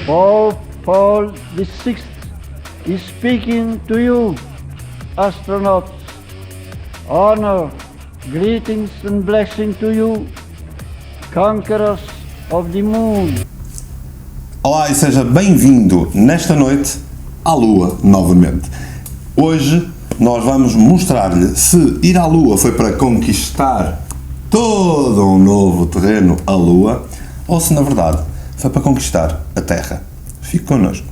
Paul VI is speaking to you, astronauts. Honor, greetings and blessing to you, conquerors of the moon. Olá e seja bem-vindo nesta noite à Lua novamente. Hoje nós vamos mostrar-lhe se ir à Lua foi para conquistar todo um novo terreno, a Lua, ou se na verdade foi para conquistar a Terra. Fique connosco.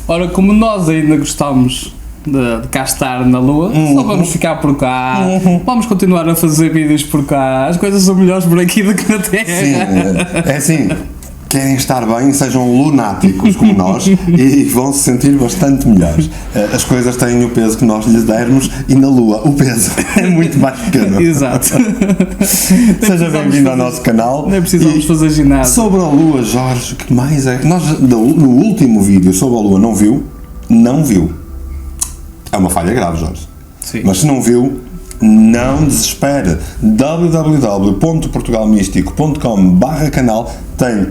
Ora, como nós ainda gostamos de cá estar na Lua, só vamos ficar por cá, vamos continuar a fazer vídeos por cá, as coisas são melhores por aqui do que na Terra. Sim, é assim, querem estar bem, sejam lunáticos como nós e vão se sentir bastante melhores. As coisas têm o peso que nós lhes dermos e na Lua o peso é muito mais pequeno. Exato. Seja bem-vindo ao nosso canal. Nem precisamos fazer ginásio. Sobre a Lua, Jorge, o que mais é? Nós, no último vídeo sobre a Lua, não viu? Não viu. É uma falha grave, Jorge. Sim. Mas se não viu, não desespere. www.portugalmístico.com/canal tem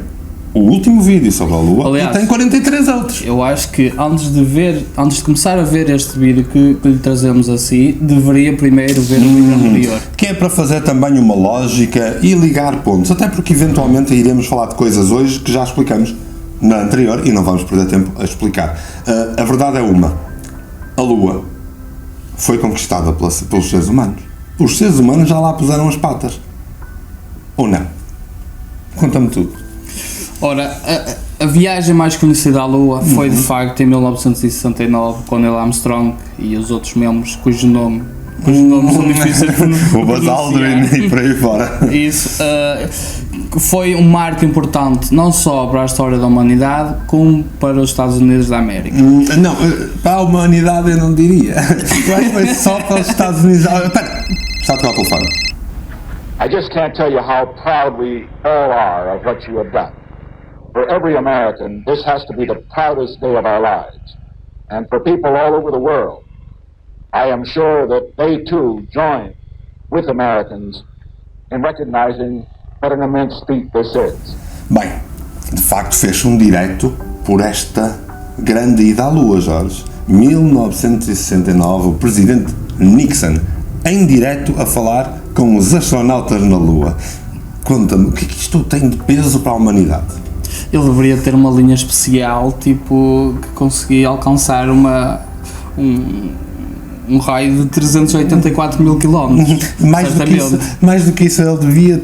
o último vídeo sobre a Lua. Aliás, e tem 43 outros. Eu acho que antes de começar a ver este vídeo que lhe trazemos assim, deveria primeiro ver o vídeo anterior. Que é para fazer também uma lógica e ligar pontos, até porque eventualmente iremos falar de coisas hoje que já explicamos na anterior e não vamos perder tempo a explicar. A verdade é uma: a Lua foi conquistada pelos seres humanos. Os seres humanos já lá puseram as patas. Ou não? Conta-me tudo. Ora, a viagem mais conhecida à Lua foi de facto em 1969, com Neil Armstrong e os outros membros cujos nomes são difíceis de pronunciar. O Buzz Aldrin e por aí fora. Isso foi um marco importante não só para a história da humanidade, como para os Estados Unidos da América. Não, para a humanidade eu não diria. Eu acho que foi só para os Estados Unidos. Espera, está a tocar o telefone. I just can't tell you how proud we all are of what you have done. For every American, this has to be the proudest day of our lives. And for people all over the world, I am sure that they too join with Americans in recognizing what an immense feat this is. Bem, de facto fez um direto por esta grande ida à Lua, Jorge. 1969, o presidente Nixon, em direto a falar com os astronautas na Lua. Conta-me, o que é que isto tem de peso para a humanidade? Ele deveria ter uma linha especial, tipo, que conseguia alcançar um raio de 384 mil quilómetros. Mais do que isso, ele devia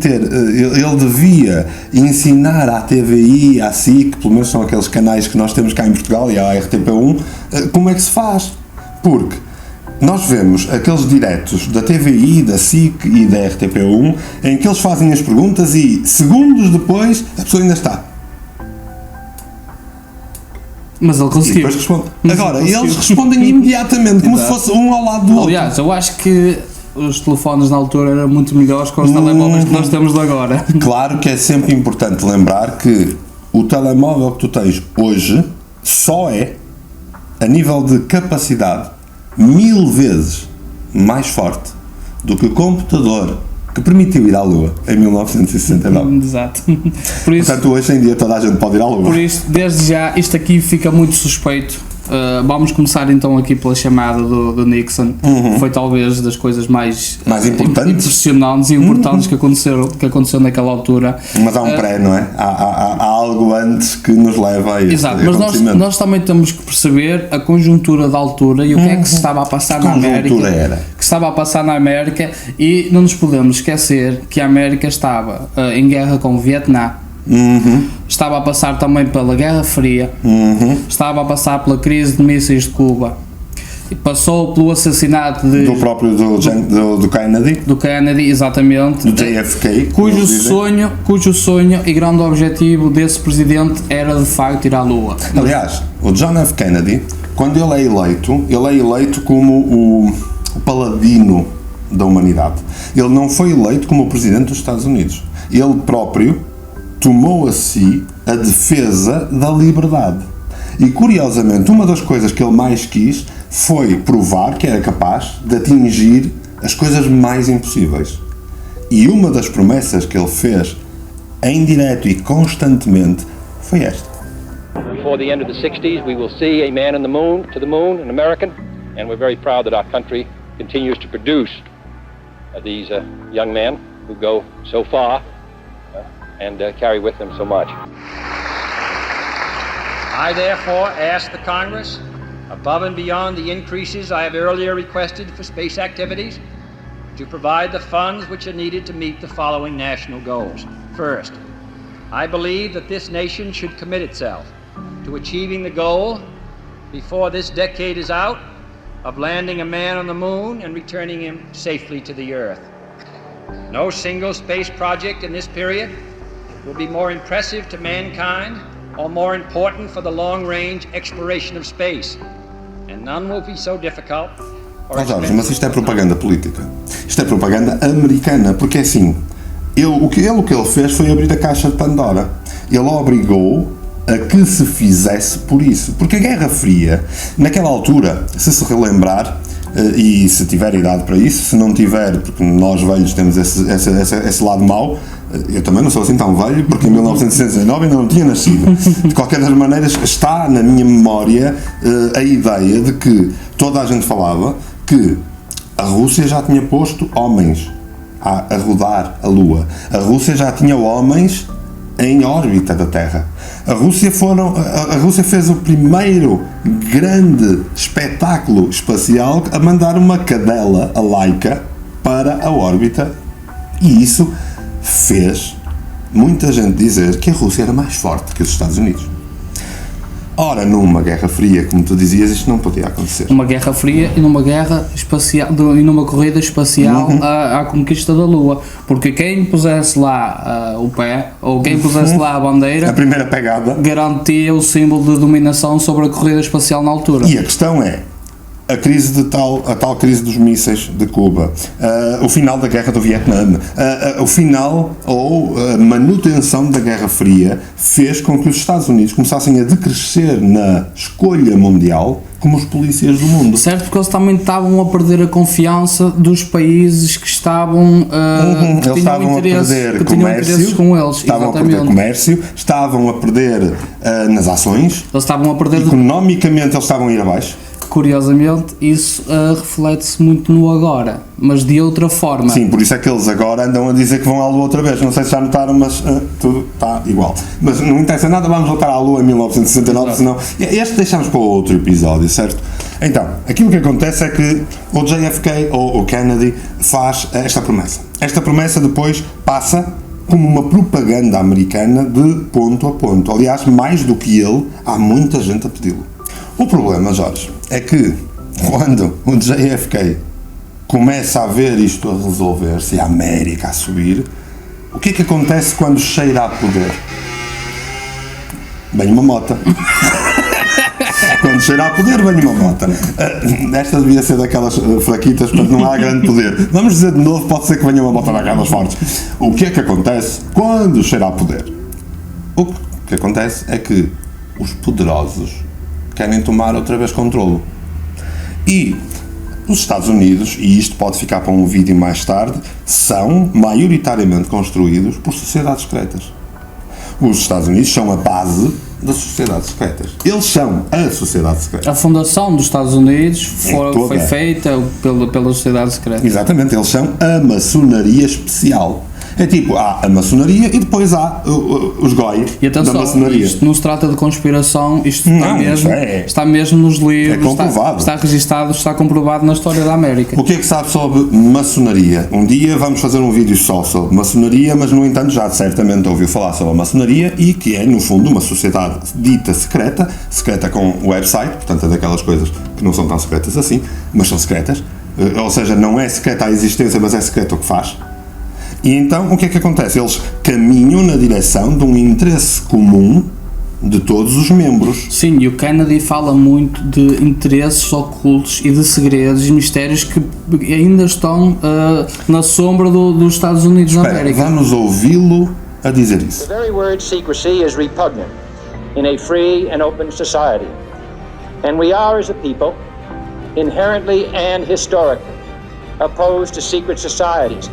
ensinar à TVI, à SIC, pelo menos são aqueles canais que nós temos cá em Portugal, e à RTP1, como é que se faz. Porque nós vemos aqueles diretos da TVI, da SIC e da RTP1, em que eles fazem as perguntas e segundos depois a pessoa ainda está. Mas ele conseguiu. E depois responde. Agora, eles respondem imediatamente, como se fosse um ao lado do outro. Aliás, eu acho que os telefones na altura eram muito melhores que os telemóveis que nós temos de agora. Claro que é sempre importante lembrar que o telemóvel que tu tens hoje só é, a nível de capacidade, 1000 vezes mais forte do que o computador que permitiu ir à Lua em 1969. Exato. Por isso, portanto, hoje em dia toda a gente pode ir à Lua. Por isso, desde já, isto aqui fica muito suspeito. Vamos começar então aqui pela chamada do Nixon, que foi talvez das coisas mais impressionantes e importantes que aconteceu naquela altura. Mas há um pré, não é? Há algo antes que nos leva a isso. Exato, mas nós também temos que perceber a conjuntura da altura e o que é que se estava a passar na América. Que estava a passar na América, e não nos podemos esquecer que a América estava em guerra com o Vietnã. Estava a passar também pela Guerra Fria, estava a passar pela crise de mísseis de Cuba, passou pelo assassinato do próprio do Kennedy, do Kennedy, exatamente, do JFK, cujo sonho e grande objetivo desse presidente era de facto ir à Lua. Aliás, o John F. Kennedy, quando ele é eleito como o paladino da humanidade. Ele não foi eleito como o presidente dos Estados Unidos. Ele próprio tomou a si a defesa da liberdade. E curiosamente, uma das coisas que ele mais quis foi provar que era capaz de atingir as coisas mais impossíveis. E uma das promessas que ele fez em direto e constantemente foi esta. Before the end of the 60s, we will see a man to the moon, an American, and we're very proud that our country continues to produce these young men who go so far and carry with them so much. I therefore ask the Congress, above and beyond the increases I have earlier requested for space activities, to provide the funds which are needed to meet the following national goals. First, I believe that this nation should commit itself to achieving the goal, before this decade is out, of landing a man on the moon and returning him safely to the Earth. No single space project in this period will be more impressive to mankind or more important for the long-range exploration of space, and none will be so difficult. Jorge, mas isto é propaganda política. Isto é propaganda americana, porque é assim, o que ele fez foi abrir a caixa de Pandora. Ele obrigou a que se fizesse por isso. Porque a Guerra Fria, naquela altura, se relembrar, e se tiver idade para isso, se não tiver, porque nós velhos temos esse lado mau, eu também não sou assim tão velho, porque em 1969 ainda não tinha nascido. De qualquer das maneiras, está na minha memória a ideia de que toda a gente falava que a Rússia já tinha posto homens a rodar a Lua. A Rússia já tinha homens em órbita da Terra. A Rússia fez o primeiro grande espetáculo espacial a mandar uma cadela, a Laika, para a órbita, e isso fez muita gente dizer que a Rússia era mais forte que os Estados Unidos. Ora, numa Guerra Fria, como tu dizias, isto não podia acontecer. Uma Guerra Fria e numa guerra espacial, e numa corrida espacial à conquista da Lua, porque quem pusesse lá o pé, ou quem pusesse lá a bandeira, a primeira pegada, garantia o símbolo de dominação sobre a corrida espacial na altura. E a questão é, a tal crise dos mísseis de Cuba, o final da Guerra do Vietnã, o final ou a manutenção da Guerra Fria fez com que os Estados Unidos começassem a decrescer na escolha mundial como os polícias do mundo. Certo, porque eles também estavam a perder a confiança dos países que estavam eles estavam a perder comércio com eles. Estavam a perder comércio, estavam a perder nas ações, eles estavam a perder economicamente, eles estavam a ir abaixo. Curiosamente, isso reflete-se muito no agora, mas de outra forma. Sim, por isso é que eles agora andam a dizer que vão à Lua outra vez. Não sei se já notaram, mas tudo está igual. Mas não interessa nada, vamos voltar à Lua em 1969, senão... Este deixamos para outro episódio, certo? Então, aquilo que acontece é que o JFK ou o Kennedy faz esta promessa. Esta promessa depois passa como uma propaganda americana de ponto a ponto. Aliás, mais do que ele, há muita gente a pedi-lo. O problema, Jorge, é que quando o JFK começa a ver isto a resolver-se e a América a subir, o que é que acontece quando cheira a poder? Vem uma mota. Quando cheira a poder, vem uma mota. Esta devia ser daquelas fraquitas, portanto não há grande poder. Vamos dizer de novo, pode ser que venha uma mota daquelas fortes. O que é que acontece quando cheira a poder? O que acontece é que os poderosos querem tomar outra vez controlo. E os Estados Unidos, e isto pode ficar para um vídeo mais tarde, são maioritariamente construídos por sociedades secretas. Os Estados Unidos são a base das sociedades secretas. Eles são a sociedade secreta. A fundação dos Estados Unidos foi feita pela sociedade secreta. Exatamente, eles são a maçonaria especial. É tipo, há a maçonaria e depois há os GOI E da atenção, maçonaria. isto não se trata de conspiração, isto Não, está mesmo nos livros, É comprovado. está registado, está comprovado na história da América. O que é que sabe sobre maçonaria? Um dia vamos fazer um vídeo só sobre maçonaria, mas no entanto já certamente ouviu falar sobre a maçonaria e que é, no fundo, uma sociedade dita secreta, secreta com website, portanto é daquelas coisas que não são tão secretas assim, mas são secretas, ou seja, não é secreta a existência, mas é secreto o que faz. E então, o que é que acontece? Eles caminham na direção de um interesse comum de todos os membros. Sim, e o Kennedy fala muito de interesses ocultos e de segredos e mistérios que ainda estão na sombra dos Estados Unidos da Espera, América. vamos ouvi-lo a dizer isso. The very word secrecy is repugnant in a free and open society. And we are, as a people, inherently and historically opposed to secret societies,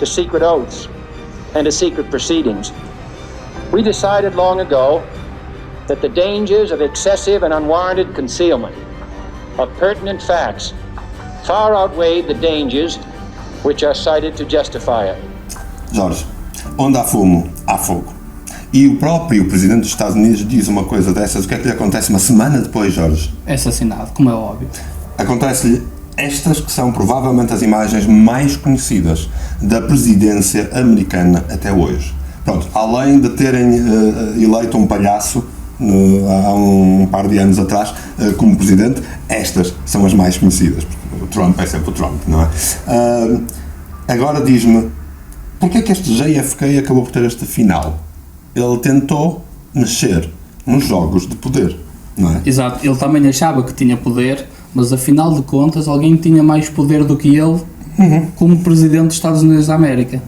to secret oaths, and to secret proceedings. We decided long ago that the dangers of excessive and unwarranted concealment of pertinent facts far outweighed the dangers which are cited to justify it. Jorge, onde há fumo, há fogo. E o próprio Presidente dos Estados Unidos diz uma coisa dessas. O que é que lhe acontece uma semana depois, Jorge? É assassinado, como é óbvio. Acontece-lhe estas que são provavelmente as imagens mais conhecidas da presidência americana até hoje. Pronto, além de terem eleito um palhaço há um par de anos atrás como presidente, estas são as mais conhecidas. O Trump é sempre o Trump, não é? Agora diz-me, porquê é que este JFK acabou por ter este final? Ele tentou mexer nos jogos de poder, não é? Exato, ele também achava que tinha poder, mas afinal de contas alguém tinha mais poder do que ele como presidente dos Estados Unidos da América.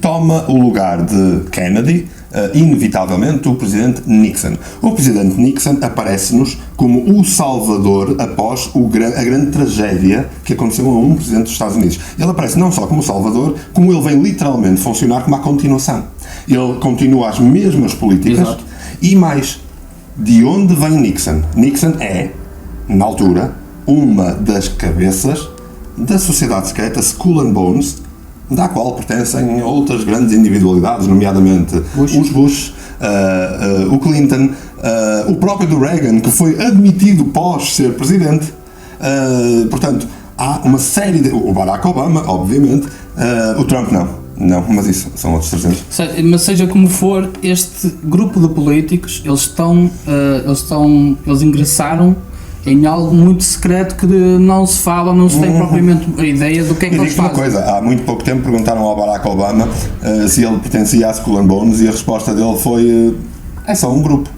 Toma o lugar de Kennedy, inevitavelmente, o presidente Nixon. O presidente Nixon aparece-nos como o salvador após a grande tragédia que aconteceu a um presidente dos Estados Unidos. Ele aparece não só como o salvador, como ele vem literalmente funcionar como a continuação. Ele continua as mesmas políticas. Exato. E mais, de onde vem Nixon? Nixon é, na altura, uma das cabeças da sociedade secreta Skull and Bones, da qual pertencem outras grandes individualidades, nomeadamente os Bush, o Clinton, o próprio do Reagan, que foi admitido pós ser presidente. Portanto, há uma série de... O Barack Obama, obviamente, o Trump não, mas isso são outros 300. Mas seja como for, este grupo de políticos, eles ingressaram em algo muito secreto que não se fala, não se tem propriamente a ideia do que é que eles fazem. Uma coisa, há muito pouco tempo perguntaram ao Barack Obama se ele pertencia à Skull and Bones e a resposta dele foi é só um grupo.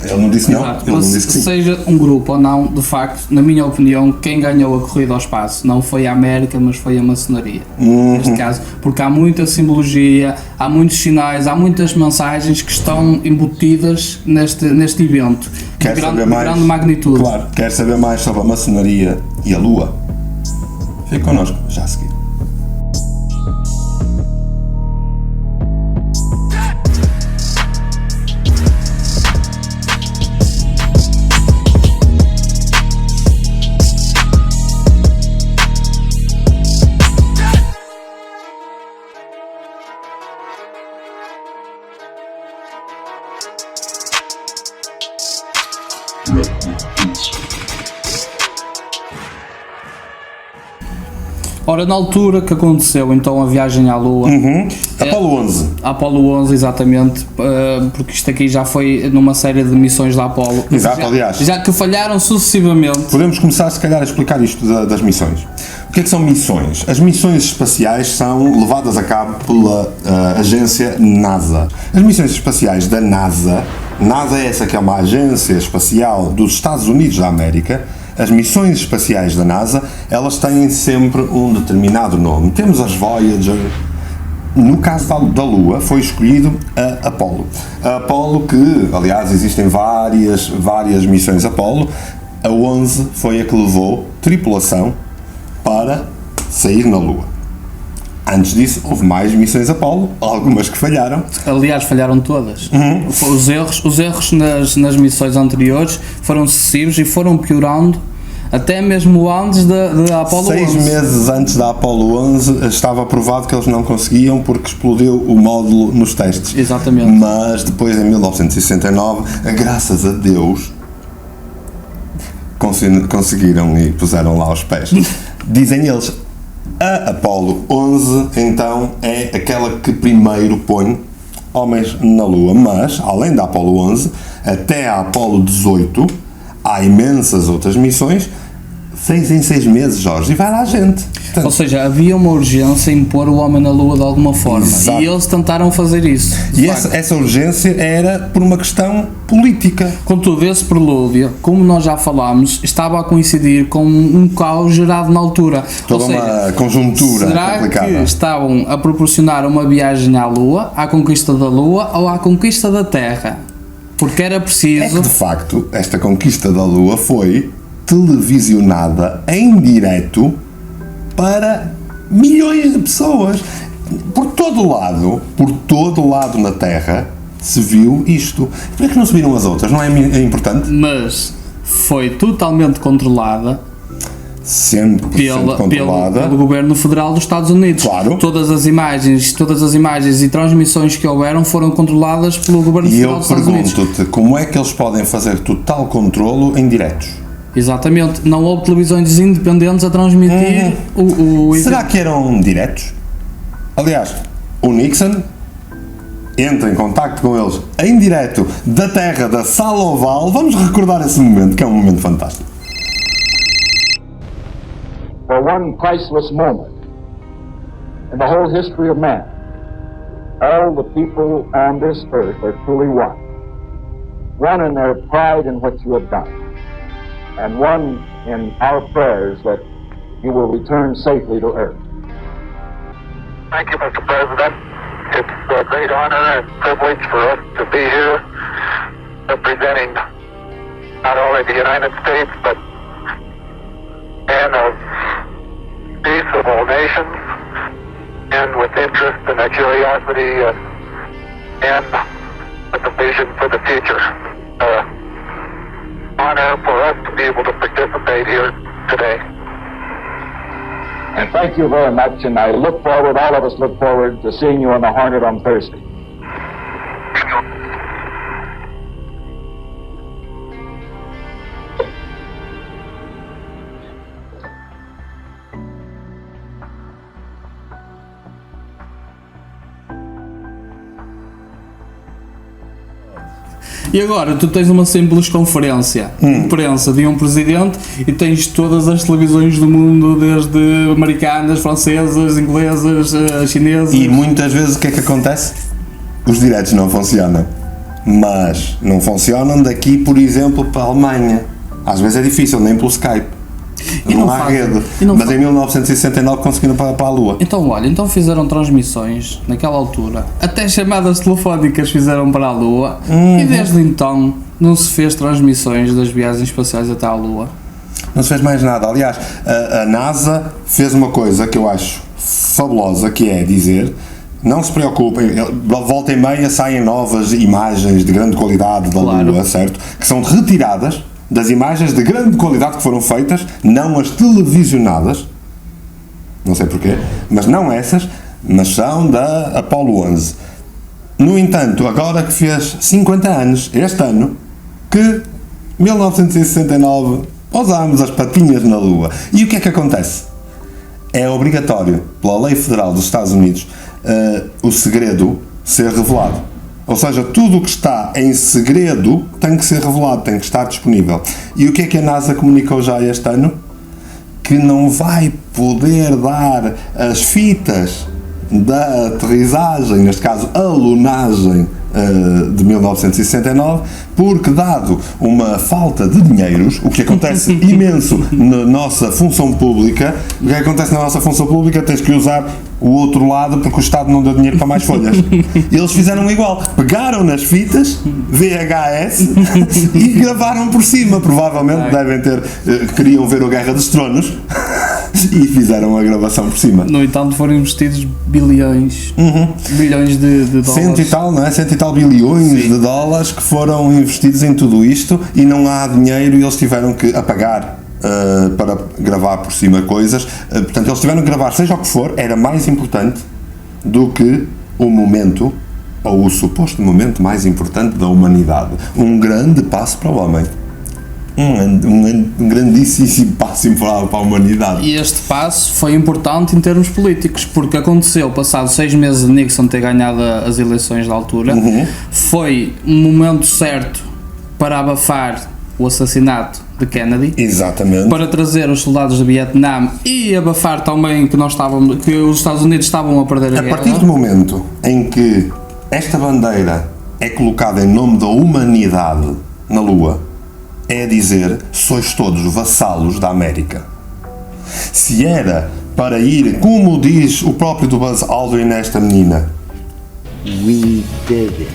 Ele não disse não, Exato, ele mas não disse que sim. seja um grupo ou não, de facto, na minha opinião, quem ganhou a corrida ao espaço não foi a América, mas foi a maçonaria, neste caso, porque há muita simbologia, há muitos sinais, há muitas mensagens que estão embutidas neste evento, Quer de saber mais? grande magnitude. Claro, quer saber mais sobre a maçonaria e a Lua? Fique connosco, já a seguir. Ora, na altura que aconteceu então a viagem à Lua, Apolo 11. Apolo 11 exatamente, porque isto aqui já foi numa série de missões da Apolo, Exato, aliás. já que falharam sucessivamente. Podemos começar, se calhar, a explicar isto das missões. O que é que são missões? As missões espaciais são levadas a cabo pela agência NASA. As missões espaciais da NASA é essa que é uma agência espacial dos Estados Unidos da América. As missões espaciais da NASA, elas têm sempre um determinado nome. Temos as Voyager. No caso da Lua, foi escolhido a Apollo. A Apollo que, aliás, existem várias missões Apollo. A 11 foi a que levou tripulação para sair na Lua. Antes disso, houve mais missões Apollo, algumas que falharam. Aliás, falharam todas. Os erros nas missões anteriores foram sucessivos e foram piorando Até mesmo antes da Apollo 6 11. meses antes da Apollo 11 estava provado que eles não conseguiam porque explodiu o módulo nos testes. Exatamente. Mas depois, em 1969, graças a Deus, conseguiram e puseram lá os pés. Dizem eles, a Apollo 11 então é aquela que primeiro põe homens na Lua, mas além da Apollo 11 até a Apollo 18 há imensas outras missões, 6 em 6 meses, Jorge, e vai lá gente. Portanto, Ou seja, havia uma urgência em pôr o homem na Lua de alguma forma. Exato. E eles tentaram fazer isso. e essa urgência era por uma questão política. Contudo, esse prelúdio, como nós já falámos, estava a coincidir com um caos gerado na altura. Toda Ou seja, uma conjuntura será complicada. que estavam a proporcionar uma viagem à Lua, à conquista da Lua ou à conquista da Terra? Porque era É que preciso... de facto esta conquista da Lua foi televisionada em direto para milhões de pessoas. Por todo lado na Terra se viu isto. Por que não se viram as outras? Não é importante? Mas foi totalmente controlada Sempre controlada. pelo governo federal dos Estados Unidos. Claro. Todas as imagens e transmissões que houveram foram controladas pelo governo E federal eu dos Estados Unidos. pergunto-te, como é que eles podem fazer total controlo em diretos? Exatamente. Não houve televisões independentes a transmitir o Será que eram diretos? Aliás, o Nixon entra em contacto com eles em direto da terra da Sala Oval. Vamos recordar esse momento, que é um momento fantástico. For one priceless moment in the whole history of man, all the people on this earth are truly one. One in their pride in what you have done, and one in our prayers that you will return safely to earth. Thank you, Mr. President. It's a great honor and privilege for us to be here representing not only the United States, but men of peace of all nations, and with interest and a curiosity and with a vision for the future. Honor for us to be able to participate here today. And thank you very much, and I look forward, all of us look forward to seeing you on the Hornet on Thursday. E agora tu tens uma simples conferência de imprensa de um presidente e tens todas as televisões do mundo, desde americanas, francesas, inglesas, chinesas. E muitas vezes o que é que acontece? Os diretos não funcionam. Mas não funcionam daqui, por exemplo, para a Alemanha. Às vezes é difícil, nem pelo Skype. E não não há fazem. rede. E não Mas fa- em 1969 conseguiram para a Lua. Então olha, então fizeram transmissões naquela altura, até chamadas telefónicas fizeram para a Lua e desde então não se fez transmissões das viagens espaciais até à Lua. Não se fez mais nada. Aliás, a NASA fez uma coisa que eu acho fabulosa, que é dizer: não se preocupem, volta e meia saem novas imagens de grande qualidade da Claro. Lua, certo? Que são retiradas das imagens de grande qualidade que foram feitas, não as televisionadas, não sei porquê, mas não essas, mas são da Apollo 11. No entanto, agora que fez 50 anos, este ano, que 1969 pousámos as patinhas na Lua. E o que é que acontece? É obrigatório, pela lei federal dos Estados Unidos, o segredo ser revelado. Ou seja, tudo o que está em segredo tem que ser revelado, tem que estar disponível. E o que é que a NASA comunicou já este ano? Que não vai poder dar as fitas da aterrissagem, neste caso a lunagem de 1969, porque dado uma falta de dinheiros, o que acontece imenso na nossa função pública, o que acontece na nossa função pública, tens que usar o outro lado porque o Estado não deu dinheiro para mais folhas. E eles fizeram igual, pegaram nas fitas VHS e gravaram por cima, provavelmente devem ter, queriam ver o Guerra dos Tronos e fizeram a gravação por cima. No entanto foram investidos bilhões de dólares. Cento e tal, não é? 100 e tal bilhões de dólares que foram investidos em tudo isto e não há dinheiro e eles tiveram que apagar para gravar por cima coisas. Portanto, eles tiveram que gravar, seja o que for, era mais importante do que o momento, ou o suposto momento mais importante da humanidade. Um grande passo para o homem. Um grandíssimo passo para a humanidade. E este passo foi importante em termos políticos, porque aconteceu, passado 6 meses de Nixon ter ganhado as eleições da altura, foi um momento certo para abafar o assassinato de Kennedy. Exatamente. Para trazer os soldados do Vietnã e abafar também que os Estados Unidos estavam a perder a guerra. A partir do momento em que esta bandeira é colocada em nome da humanidade na Lua, é dizer, sois todos vassalos da América. Se era para ir, como diz o próprio do Buzz Aldrin nesta menina, We did it.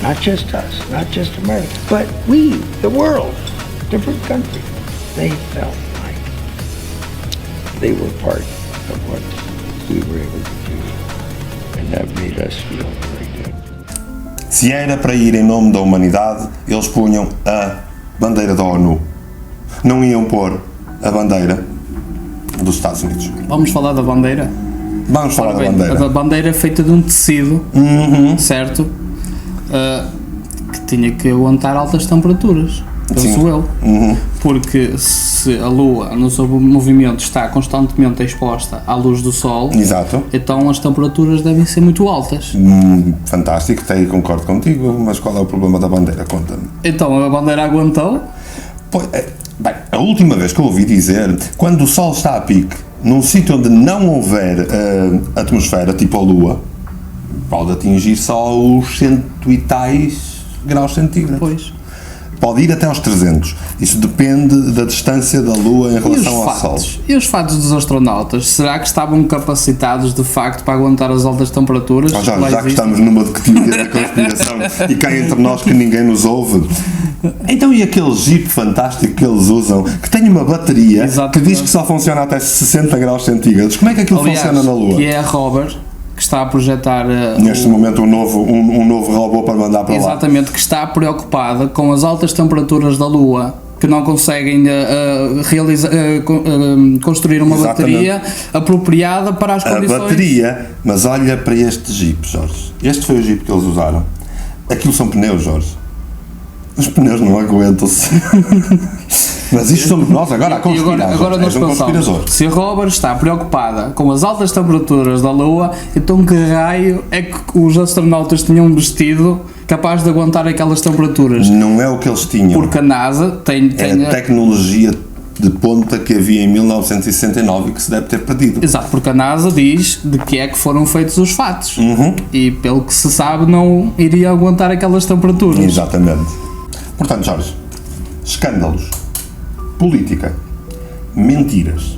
Not just us, not just America, but we, the world, different countries. They felt like they were part of what we were able to do. And that made us feel very good. se era para ir em nome da humanidade, eles punham a bandeira da ONU. Não iam pôr a bandeira dos Estados Unidos. Vamos falar da bandeira? Vamos falar da bandeira. A bandeira é feita de um tecido, certo? Que tinha que aguentar altas temperaturas, penso eu. Porque se a Lua, no seu movimento, está constantemente exposta à luz do Sol, Exato. então as temperaturas devem ser muito altas. Fantástico, até aí concordo contigo, mas qual é o problema da bandeira? Conta-me. Então a bandeira aguentou. Bem, a última vez que eu ouvi dizer, quando o Sol está a pique, num sítio onde não houver atmosfera, tipo a Lua, pode atingir só os 100 e tais graus centígrados. Pois. Pode ir até aos 300. Isso depende da distância da Lua em relação ao Sol. E os fatos dos astronautas? Será que estavam capacitados de facto para aguentar as altas temperaturas? Já que estamos numa teoria da conspiração e cá entre nós que ninguém nos ouve. Então e aquele Jeep fantástico que eles usam, que tem uma bateria que diz que só funciona até 60 graus centígrados. Como é que aquilo funciona na Lua? Que é a Rover, que está a projetar neste momento um novo robô para mandar para lá. Exatamente, que está preocupada com as altas temperaturas da Lua, que não conseguem construir uma bateria apropriada para as condições. A bateria, mas olha para este Jeep, Jorge. Este foi o Jeep que eles usaram. Aquilo são pneus, Jorge. Os pneus não aguentam-se. Mas isto somos nós agora a conspirar. Agora nós pensamos, se a Rover está preocupada com as altas temperaturas da Lua, então que raio é que os astronautas tinham um vestido capaz de aguentar aquelas temperaturas? Não é o que eles tinham. Porque a NASA tem a tecnologia de ponta que havia em 1969 e que se deve ter perdido. Exato, porque a NASA diz de que é que foram feitos os fatos. E pelo que se sabe não iria aguentar aquelas temperaturas. Exatamente. Portanto, Jorge, escândalos, política, mentiras,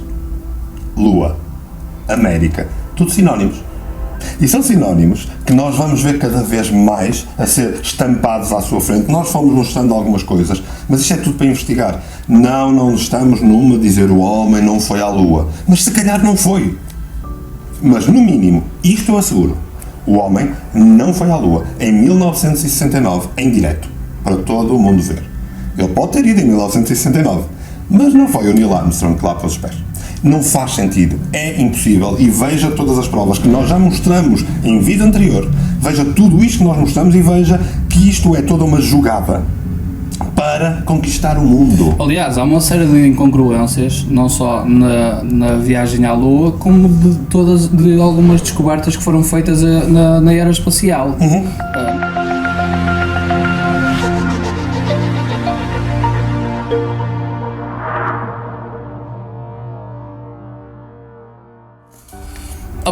Lua, América, tudo sinónimos. E são sinónimos que nós vamos ver cada vez mais a ser estampados à sua frente. Nós fomos mostrando algumas coisas, mas isto é tudo para investigar. Não estamos numa dizer o homem não foi à Lua. Mas se calhar não foi. Mas no mínimo, isto eu asseguro, o homem não foi à Lua em 1969, em direto, para todo o mundo ver. Ele pode ter ido em 1969, mas não foi o Neil Armstrong que lá pôs os pés. Não faz sentido, é impossível, e veja todas as provas que nós já mostramos em vida anterior, veja tudo isto que nós mostramos e veja que isto é toda uma jogada para conquistar o mundo. Aliás, há uma série de incongruências, não só na viagem à Lua, como de algumas descobertas que foram feitas na era espacial.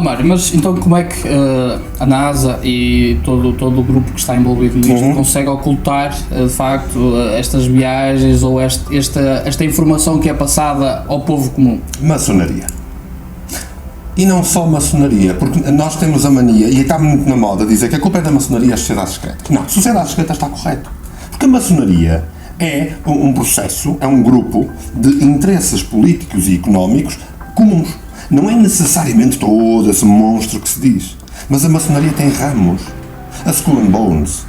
Mário, mas então como é que a NASA e todo o grupo que está envolvido nisto consegue ocultar de facto estas viagens ou esta informação que é passada ao povo comum? Maçonaria. E não só maçonaria, porque nós temos a mania, e está muito na moda, dizer que a culpa é da maçonaria e as sociedades secretas. Não, a sociedade secreta está correto. Porque a maçonaria é um processo, é um grupo de interesses políticos e económicos comuns. Não é necessariamente todo esse monstro que se diz, mas a maçonaria tem ramos. A Skull and Bones.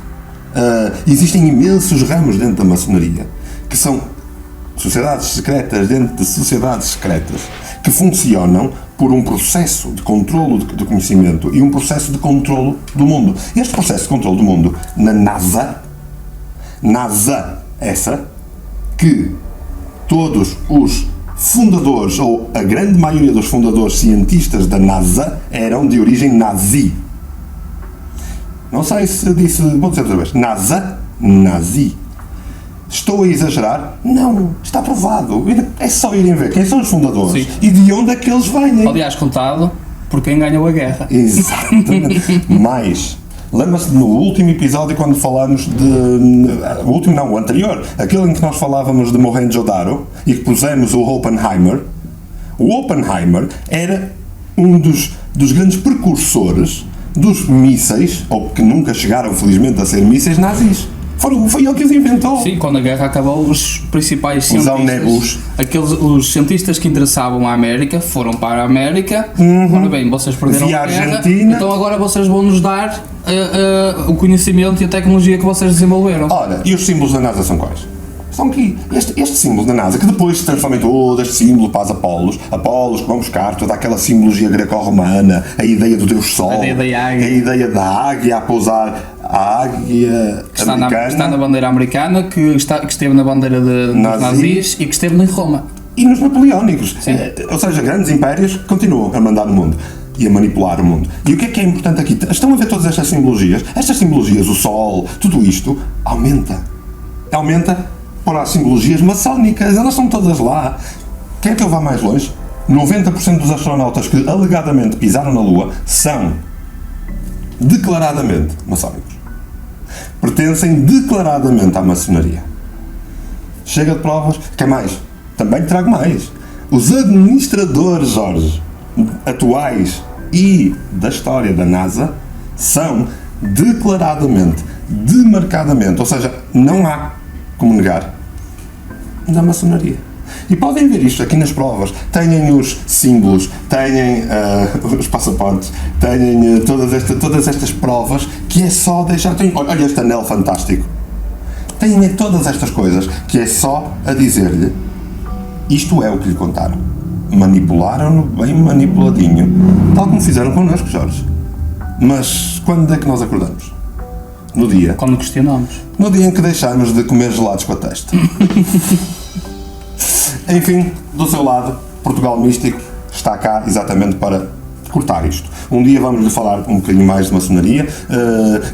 Existem imensos ramos dentro da maçonaria que são sociedades secretas dentro de sociedades secretas, que funcionam por um processo de controlo de conhecimento e um processo de controlo do mundo. Este processo de controlo do mundo, na NASA, essa, que todos os fundadores, ou a grande maioria dos fundadores cientistas da NASA, eram de origem nazi. Não sei se disse, vou dizer outra vez, nazi. Estou a exagerar? Não, está provado. É só irem ver quem são os fundadores. Sim. E de onde é que eles vêm. Aliás, contado por quem ganhou a guerra. Exatamente. Mas, lembra-se no último episódio quando falámos o anterior, aquele em que nós falávamos de Mohenjo-Daro e que pusemos o Oppenheimer. O Oppenheimer era um dos grandes precursores dos mísseis, ou que nunca chegaram felizmente a ser mísseis nazis. Foi ele que os inventou. Sim, quando a guerra acabou, os principais cientistas, os cientistas que interessavam a América foram para a América. Ora bem, vocês perderam a guerra, Argentina. Então agora vocês vão nos dar o conhecimento e a tecnologia que vocês desenvolveram. Ora, e os símbolos da NASA são quais? São aqui. Este símbolo da NASA, que depois se transforma em todo este símbolo para os Apolos que vão buscar toda aquela simbologia greco-romana, a ideia do Deus Sol, a ideia da águia a pousar, a águia que está na bandeira americana, que esteve na bandeira dos nazis e que esteve em Roma. E nos napoleónicos. Ou seja, grandes impérios que continuam a mandar no mundo e a manipular o mundo. E o que é importante aqui? Estão a ver todas estas simbologias? Estas simbologias, o Sol, tudo isto, aumenta para as simbologias maçónicas. Elas estão todas lá. Quer que eu vá mais longe? 90% dos astronautas que alegadamente pisaram na Lua são declaradamente maçónicos. Pertencem declaradamente à maçonaria. Chega de provas. Quer mais? Também trago mais. Os administradores, Jorge, atuais e da história da NASA, são declaradamente, demarcadamente, ou seja, não há como negar, da maçonaria. E podem ver isto aqui nas provas. Têm os símbolos, têm os passaportes, têm todas estas provas que é só deixar... Olha este anel fantástico. Têm todas estas coisas que é só a dizer-lhe isto é o que lhe contaram. Manipularam-no bem manipuladinho, tal como fizeram connosco, Jorge. Mas quando é que nós acordamos? No dia. Quando questionamos. No dia em que deixámos de comer gelados com a testa. Enfim, do seu lado, Portugal Místico está cá exatamente para cortar isto. Um dia vamos lhe falar um bocadinho mais de maçonaria.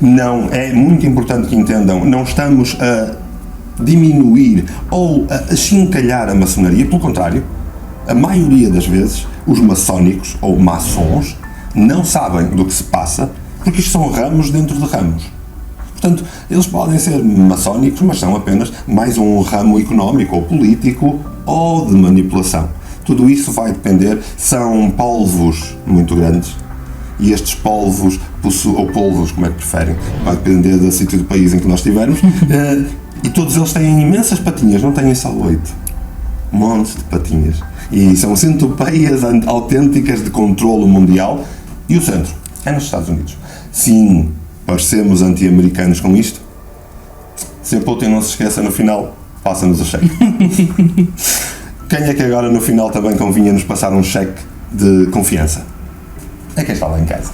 Não, é muito importante que entendam, não estamos a diminuir ou a achincalhar a maçonaria, pelo contrário, a maioria das vezes os maçónicos ou maçons não sabem do que se passa, porque isto são ramos dentro de ramos. Portanto, eles podem ser maçónicos, mas são apenas mais um ramo económico ou político ou de manipulação. Tudo isso vai depender, são polvos muito grandes, e estes polvos, ou polvos, como é que preferem, vai depender do sítio do país em que nós estivermos, e todos eles têm imensas patinhas, não têm só 8, montes de patinhas, e são centopeias autênticas de controlo mundial, e o centro é nos Estados Unidos. Sim, parecemos anti-americanos com isto. Se Putin não se esqueça, no final, passa-nos o cheque. Quem é que agora no final também convinha-nos passar um cheque de confiança? É quem está lá em casa.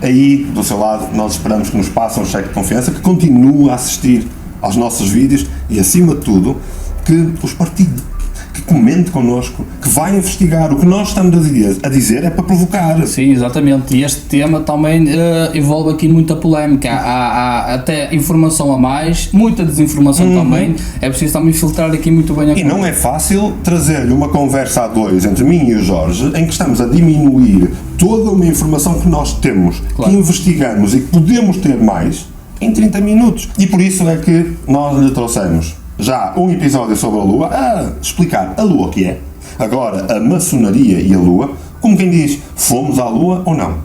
Aí, do seu lado, nós esperamos que nos passe um cheque de confiança, que continue a assistir aos nossos vídeos e, acima de tudo, que os partilhe, que comente connosco, que vai investigar. O que nós estamos a dizer é para provocar. Sim, exatamente. E este tema também envolve aqui muita polémica. Há até informação a mais, muita desinformação também. É preciso também filtrar aqui muito bem a conversa. E não é fácil trazer-lhe uma conversa a dois entre mim e o Jorge, em que estamos a diminuir toda uma informação que nós temos, claro, que investigamos e que podemos ter mais, em 30 minutos. E por isso é que nós lhe trouxemos já um episódio sobre a Lua, a explicar a Lua o que é. Agora, a maçonaria e a Lua, como quem diz, fomos à Lua ou não?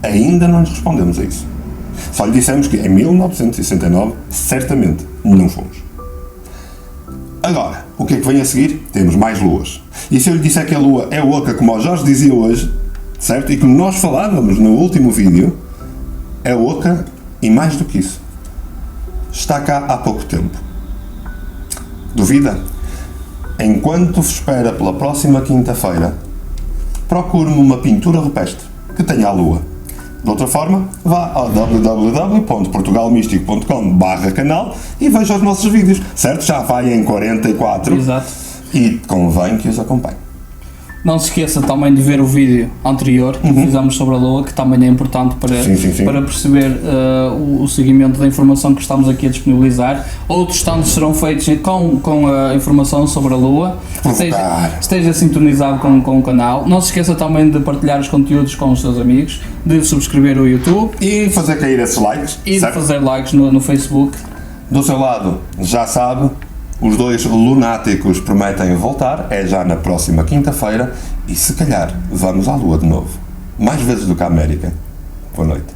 Ainda não lhes respondemos a isso. Só lhe dissemos que em 1969, certamente, não fomos. Agora, o que é que vem a seguir? Temos mais luas. E se eu lhe disser que a Lua é oca, como o Jorge dizia hoje, certo? E como nós falávamos no último vídeo, é oca e mais do que isso. Está cá há pouco tempo. Duvida? enquanto espera pela próxima quinta-feira, procure-me uma pintura rupestre que tenha a lua. De outra forma, vá ao www.portugalmístico.com/canal e veja os nossos vídeos, certo? Já vai em 44. Exato. E convém que os acompanhe. Não se esqueça também de ver o vídeo anterior que fizemos sobre a Lua, que também é importante para, Sim. para perceber o seguimento da informação que estamos aqui a disponibilizar. Outros tantos serão feitos com a informação sobre a Lua. Esteja sintonizado com o canal. Não se esqueça também de partilhar os conteúdos com os seus amigos, de subscrever o YouTube E fazer cair esses likes. e certo? de fazer likes no Facebook. Do seu lado, já sabe, os dois lunáticos prometem voltar, é já na próxima quinta-feira, e se calhar vamos à Lua de novo. Mais vezes do que a América. Boa noite.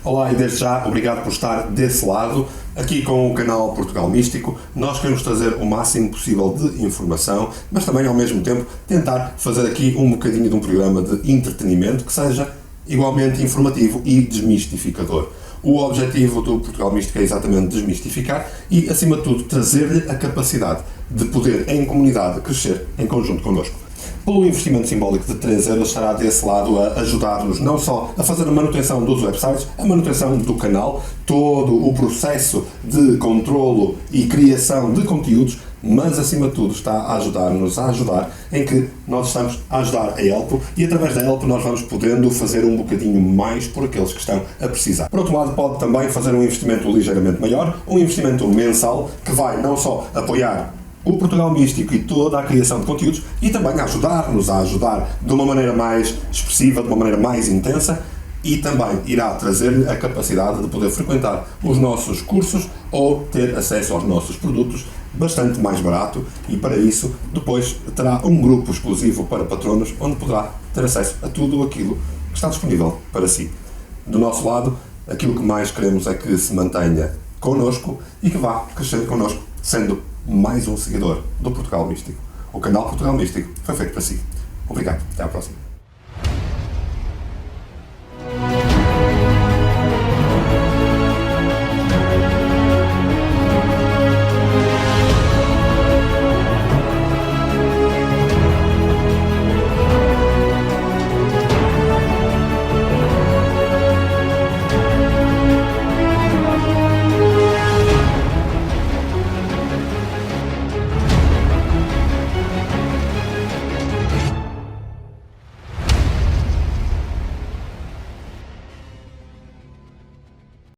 Olá e desde já, obrigado por estar desse lado, aqui com o canal Portugal Místico. Nós queremos trazer o máximo possível de informação, mas também ao mesmo tempo tentar fazer aqui um bocadinho de um programa de entretenimento que seja igualmente informativo e desmistificador. O objetivo do Portugal Místico é exatamente desmistificar e, acima de tudo, trazer-lhe a capacidade de poder, em comunidade, crescer em conjunto connosco. Pelo investimento simbólico de 3 euros estará desse lado a ajudar-nos não só a fazer a manutenção dos websites, a manutenção do canal, todo o processo de controlo e criação de conteúdos, mas acima de tudo está a ajudar-nos a ajudar em que nós estamos a ajudar a Elpo e através da Elpo nós vamos podendo fazer um bocadinho mais por aqueles que estão a precisar. Por outro lado, pode também fazer um investimento ligeiramente maior, um investimento mensal que vai não só apoiar o Portugal Místico e toda a criação de conteúdos e também ajudar-nos a ajudar de uma maneira mais expressiva, de uma maneira mais intensa, e também irá trazer-lhe a capacidade de poder frequentar os nossos cursos ou ter acesso aos nossos produtos bastante mais barato, e para isso depois terá um grupo exclusivo para patronos onde poderá ter acesso a tudo aquilo que está disponível para si. Do nosso lado, aquilo que mais queremos é que se mantenha connosco e que vá crescer connosco, sendo mais um seguidor do Portugal Místico. O canal Portugal Místico foi feito para si. Obrigado. Até à próxima.